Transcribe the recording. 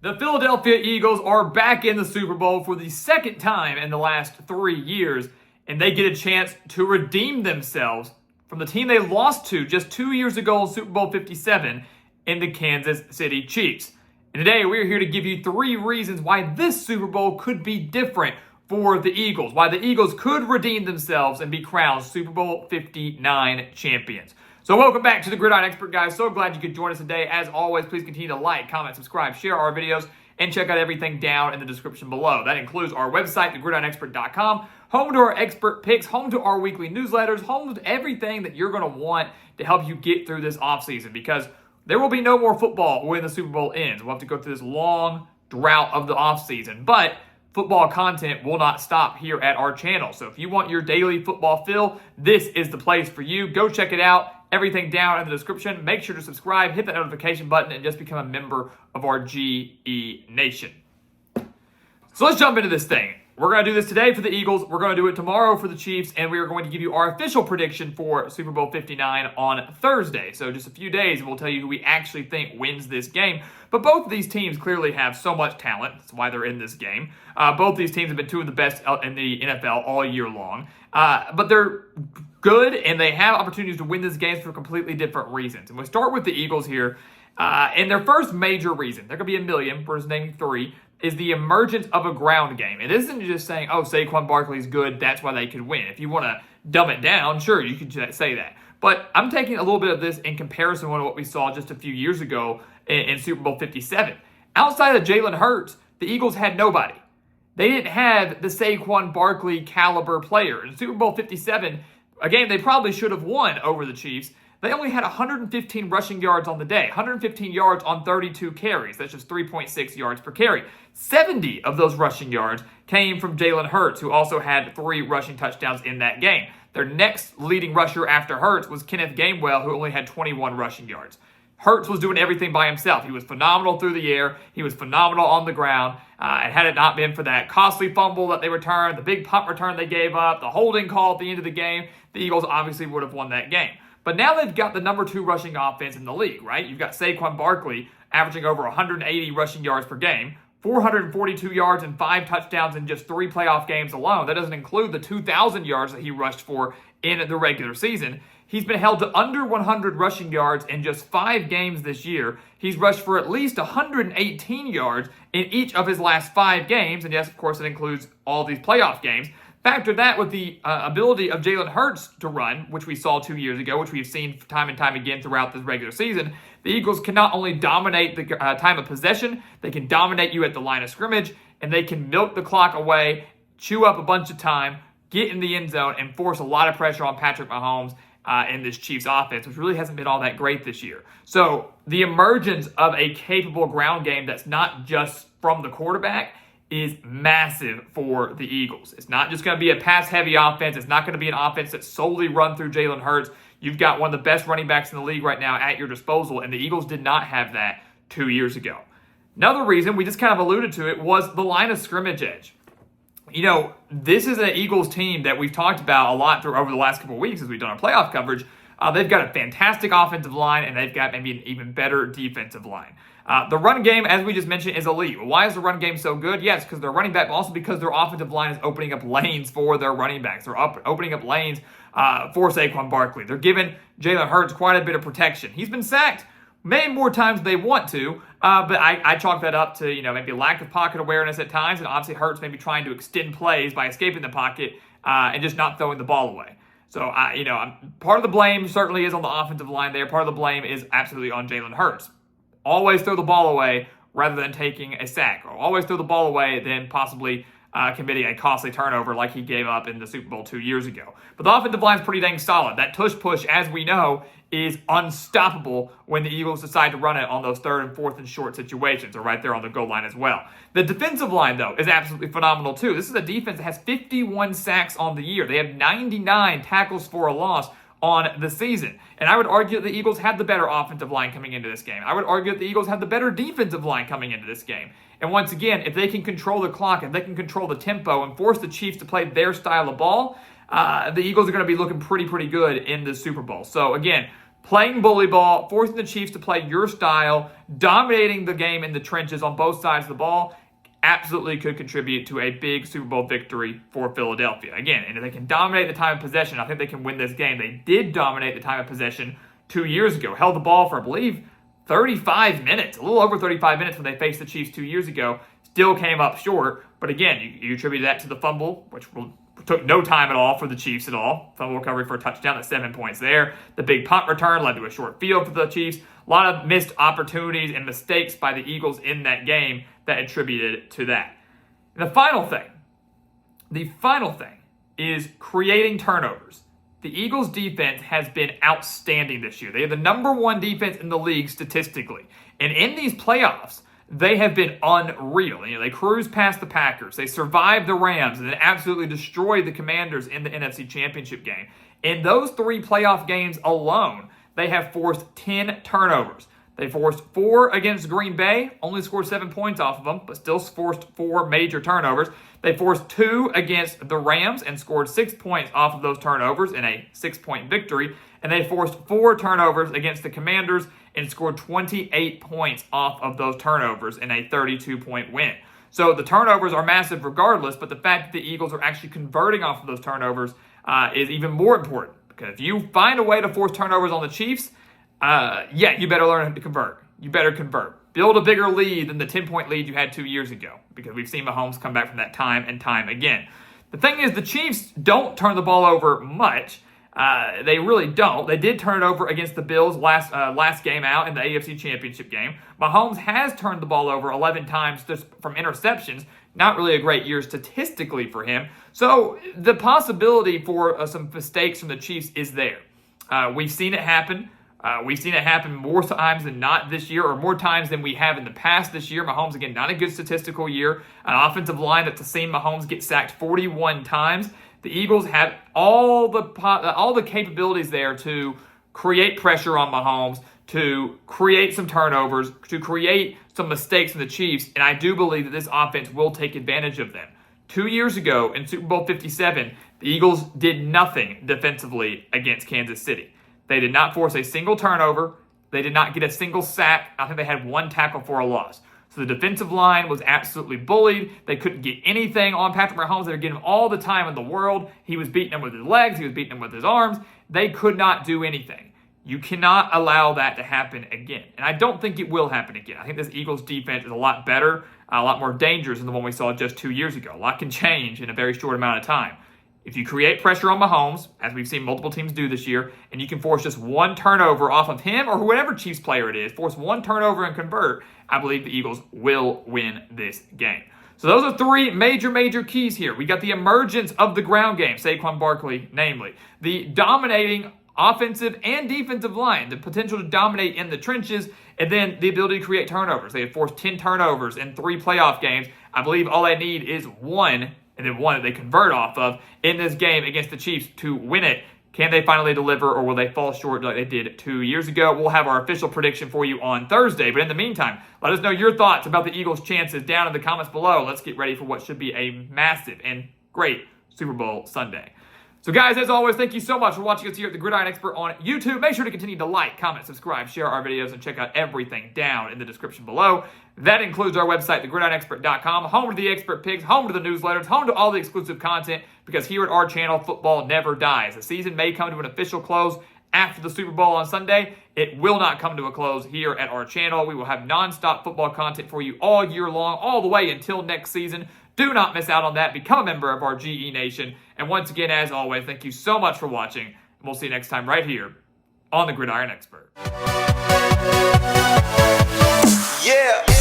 The Philadelphia Eagles are back in the Super Bowl for the second time in the last 3 years, and they get a chance to redeem themselves from the team they lost to just 2 years ago in Super Bowl 57 in the Kansas City Chiefs. And today we're here to give you 3 reasons why this Super Bowl could be different for the Eagles, why the Eagles could redeem themselves and be crowned Super Bowl 59 champions. So welcome back to the Gridiron Expert, guys. So glad you could join us today. As always, please continue to like, comment, subscribe, share our videos, and check out everything down in the description below. That includes our website, thegridironexpert.com, home to our expert picks, home to our weekly newsletters, home to everything that you're going to want to help you get through this offseason, because there will be no more football when the Super Bowl ends. We'll have to go through this long drought of the offseason, but football content will not stop here at our channel. So if you want your daily football fill, this is the place for you. Go check it out. Everything down in the description. Make sure to subscribe, hit that notification button, and just become a member of our GE Nation. So let's jump into this thing. We're going to do this today for the Eagles. We're going to do it tomorrow for the Chiefs, and we are going to give you our official prediction for Super Bowl 59 on Thursday. So just a few days, and we'll tell you who we actually think wins this game. But both of these teams clearly have so much talent. That's why they're in this game. Both these teams have been two of the best in the NFL all year long. But they're good, and they have opportunities to win this game for completely different reasons. And we'll start with the Eagles here. And their first major reason, there could be a million, we're just naming 3, is the emergence of a ground game. It isn't just saying, oh, Saquon Barkley's good, that's why they could win. If you want to dumb it down, sure, you could say that. But I'm taking a little bit of this in comparison to what we saw just a few years ago in Super Bowl 57. Outside of Jalen Hurts, the Eagles had nobody. They didn't have the Saquon Barkley caliber player. In Super Bowl 57, a game they probably should have won over the Chiefs, they only had 115 rushing yards on the day, 115 yards on 32 carries. That's just 3.6 yards per carry. 70 of those rushing yards came from Jalen Hurts, who also had 3 rushing touchdowns in that game. Their next leading rusher after Hurts was Kenneth Gainwell, who only had 21 rushing yards. Hurts was doing everything by himself. He was phenomenal through the air. He was phenomenal on the ground. And had it not been for that costly fumble that they returned, the big punt return they gave up, the holding call at the end of the game, the Eagles obviously would have won that game. But now they've got the number 2 rushing offense in the league, right? You've got Saquon Barkley averaging over 180 rushing yards per game, 442 yards and 5 touchdowns in just 3 playoff games alone. That doesn't include the 2,000 yards that he rushed for in the regular season. He's been held to under 100 rushing yards in just 5 games this year. He's rushed for at least 118 yards in each of his last 5 games. And yes, of course, it includes all these playoff games. Factor that with the ability of Jalen Hurts to run, which we saw 2 years ago, which we've seen time and time again throughout this regular season. The Eagles can not only dominate the time of possession, they can dominate you at the line of scrimmage, and they can milk the clock away, chew up a bunch of time, get in the end zone, and force a lot of pressure on Patrick Mahomes in this Chiefs offense, which really hasn't been all that great this year. So the emergence of a capable ground game that's not just from the quarterback is massive for the Eagles. It's not just going to be a pass-heavy offense. It's not going to be an offense that's solely run through Jalen Hurts. You've got one of the best running backs in the league right now at your disposal, and the Eagles did not have that 2 years ago. Another reason, we just kind of alluded to it, was the line of scrimmage edge. You know, this is an Eagles team that we've talked about a lot over the last couple of weeks as we've done our playoff coverage. They've got a fantastic offensive line, and they've got maybe an even better defensive line. The run game, as we just mentioned, is elite. Well, why is the run game so good? Yes, because they're running back, but also because their offensive line is opening up lanes for their running backs. They're opening up lanes for Saquon Barkley. They're giving Jalen Hurts quite a bit of protection. He's been sacked maybe more times than they want to, but I chalk that up to, maybe lack of pocket awareness at times, and obviously Hurts maybe trying to extend plays by escaping the pocket and just not throwing the ball away. So, part of the blame certainly is on the offensive line there. Part of the blame is absolutely on Jalen Hurts. Always throw the ball away rather than taking a sack, or always throw the ball away than possibly committing a costly turnover like he gave up in the Super Bowl 2 years ago. But the offensive line is pretty dang solid. That tush push, as we know, is unstoppable when the Eagles decide to run it on those 3rd and 4th and short situations, or right there on the goal line as well. The defensive line, though, is absolutely phenomenal, too. This is a defense that has 51 sacks on the year. They have 99 tackles for a loss on the season. And I would argue that the Eagles had the better offensive line coming into this game. I would argue that the Eagles had the better defensive line coming into this game. And once again, if they can control the clock, if they can control the tempo and force the Chiefs to play their style of ball, the Eagles are going to be looking pretty good in the Super Bowl. So again, playing bully ball, forcing the Chiefs to play your style, dominating the game in the trenches on both sides of the ball, absolutely could contribute to a big Super Bowl victory for Philadelphia. Again, and if they can dominate the time of possession, I think they can win this game. They did dominate the time of possession 2 years ago. Held the ball for, I believe, 35 minutes, a little over 35 minutes when they faced the Chiefs 2 years ago. Still came up short, but again, you attribute that to the fumble, which took no time at all for the Chiefs at all. Fumble recovery for a touchdown, that's 7 points there. The big punt return led to a short field for the Chiefs. A lot of missed opportunities and mistakes by the Eagles in that game that attributed to that. And the final thing is creating turnovers. The Eagles' defense has been outstanding this year. They are the number one defense in the league statistically. And in these playoffs, they have been unreal. They cruised past the Packers. They survived the Rams and then absolutely destroyed the Commanders in the NFC Championship game. In those 3 playoff games alone, they have forced 10 turnovers. They forced 4 against Green Bay, only scored 7 points off of them, but still forced 4 major turnovers. They forced 2 against the Rams and scored 6 points off of those turnovers in a 6-point victory. And they forced 4 turnovers against the Commanders and scored 28 points off of those turnovers in a 32-point win. So the turnovers are massive regardless, but the fact that the Eagles are actually converting off of those turnovers is even more important. Because if you find a way to force turnovers on the Chiefs, you better learn to convert. You better convert. Build a bigger lead than the 10-point lead you had 2 years ago, because we've seen Mahomes come back from that time and time again. The thing is, the Chiefs don't turn the ball over much. They really don't. They did turn it over against the Bills last game out in the AFC Championship game. Mahomes has turned the ball over 11 times just from interceptions. Not really a great year statistically for him. So the possibility for some mistakes from the Chiefs is there. We've seen it happen. We've seen it happen more times than not this year, or more times than we have in the past this year. Mahomes, again, not a good statistical year. An offensive line that's seen Mahomes get sacked 41 times. The Eagles have all the capabilities there to create pressure on Mahomes, to create some turnovers, to create some mistakes in the Chiefs, and I do believe that this offense will take advantage of them. 2 years ago in Super Bowl 57, the Eagles did nothing defensively against Kansas City. They did not force a single turnover. They did not get a single sack. I think they had 1 tackle for a loss. So the defensive line was absolutely bullied. They couldn't get anything on Patrick Mahomes. They were getting him all the time in the world. He was beating them with his legs. He was beating them with his arms. They could not do anything. You cannot allow that to happen again. And I don't think it will happen again. I think this Eagles defense is a lot better, a lot more dangerous than the one we saw just 2 years ago. A lot can change in a very short amount of time. If you create pressure on Mahomes, as we've seen multiple teams do this year, and you can force just 1 turnover off of him or whatever Chiefs player it is, force 1 turnover and convert, I believe the Eagles will win this game. So those are 3 major keys here. We got the emergence of the ground game, Saquon Barkley namely. The dominating offensive and defensive line, the potential to dominate in the trenches, and then the ability to create turnovers. They have forced 10 turnovers in 3 playoff games. I believe all they need is 1, and then 1 that they convert off of in this game against the Chiefs to win it. Can they finally deliver, or will they fall short like they did 2 years ago? We'll have our official prediction for you on Thursday. But in the meantime, let us know your thoughts about the Eagles' chances down in the comments below. Let's get ready for what should be a massive and great Super Bowl Sunday. So guys, as always, thank you so much for watching us here at the Gridiron Expert on YouTube. Make sure to continue to like, comment, subscribe, share our videos, and check out everything down in the description below. That includes our website, thegridironexpert.com, home to the expert picks, home to the newsletters, home to all the exclusive content, because here at our channel, football never dies. The season may come to an official close after the Super Bowl on Sunday. It will not come to a close here at our channel. We will have nonstop football content for you all year long, all the way until next season. Do not miss out on that. Become a member of our GE Nation. And once again, as always, thank you so much for watching. And we'll see you next time right here on the Gridiron Expert. Yeah.